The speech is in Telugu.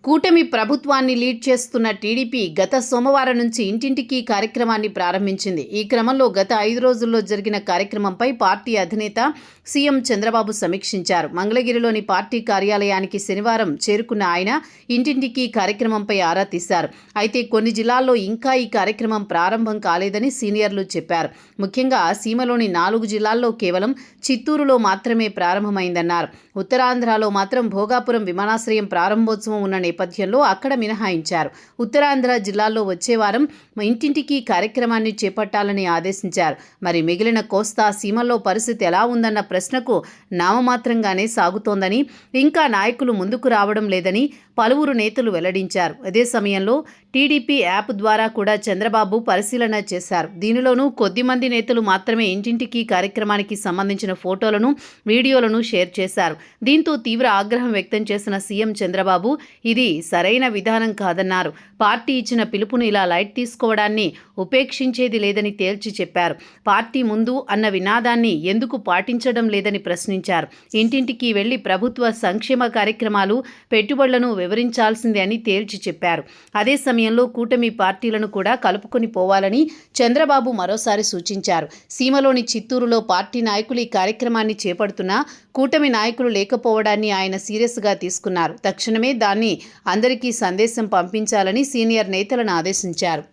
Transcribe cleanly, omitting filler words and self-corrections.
కూటమి ప్రభుత్వాన్ని లీడ్ చేస్తున్న టీడీపీ గత సోమవారం నుంచి ఇంటింటికి కార్యక్రమాన్ని ప్రారంభించింది. ఈ క్రమంలో గత 5 రోజుల్లో జరిగిన కార్యక్రమంపై పార్టీ అధినేత సీఎం చంద్రబాబు సమీక్షించారు. మంగళగిరిలోని పార్టీ కార్యాలయానికి శనివారం చేరుకున్న ఆయన ఇంటింటికి కార్యక్రమంపై ఆరా తీశారు. అయితే కొన్ని జిల్లాల్లో ఇంకా ఈ కార్యక్రమం ప్రారంభం కాలేదని సీనియర్లు చెప్పారు. ముఖ్యంగా సీమలోని 4 జిల్లాల్లో కేవలం చిత్తూరులో మాత్రమే ప్రారంభమైందన్నారు. ఉత్తరాంధ్రలో మాత్రం భోగాపురం విమానాశ్రయం ప్రారంభోత్సవం ఉన్న నేపథ్యంలో అక్కడ మినహాయించారు. ఉత్తరాంధ్ర జిల్లాల్లో వచ్చే వారం ఇంటింటికి కార్యక్రమాన్ని చేపట్టాలని ఆదేశించారు. మరి మిగిలిన కోస్తా సీమల్లో పరిస్థితి ఎలా ఉందన్న ప్రశ్నకు నామమాత్రంగానే సాగుతోందని, ఇంకా నాయకులు ముందుకు రావడం లేదని పలువురు నేతలు వెల్లడించారు. అదే సమయంలో టీడీపీ యాప్ ద్వారా కూడా చంద్రబాబు పరిశీలన చేశారు. దీనిలోనూ కొద్దిమంది నేతలు మాత్రమే ఇంటింటికి కార్యక్రమానికి సంబంధించిన ఫోటోలను, వీడియోలను షేర్ చేశారు. దీంతో తీవ్ర ఆగ్రహం వ్యక్తం చేసిన సీఎం చంద్రబాబు ఇది సరైన విధానం కాదన్నారు. పార్టీ ఇచ్చిన పిలుపును ఇలా లైట్ తీసుకోవడాన్ని ఉపేక్షించేది లేదని తేల్చి చెప్పారు. పార్టీ ముందు అన్న వినాదాన్ని ఎందుకు పాటించడం లేదని ప్రశ్నించారు. ఇంటింటికి వెళ్లి ప్రభుత్వ సంక్షేమ కార్యక్రమాలు, పెట్టుబడులను వివరించాల్సిందే అని తేల్చి చెప్పారు. అదే సమయంలో కూటమి పార్టీలను కూడా కలుపుకొని పోవాలని చంద్రబాబు మరోసారి సూచించారు. సీమలోని చిత్తూరులో పార్టీ నాయకులు ఈ కార్యక్రమాన్ని చేపడుతున్నా కూటమి నాయకులు లేకపోవడాన్ని ఆయన సీరియస్గా తీసుకున్నారు. తక్షణమే దాన్ని అందరికీ సందేశం పంపించాలని సీనియర్ నేతలను ఆదేశించారు.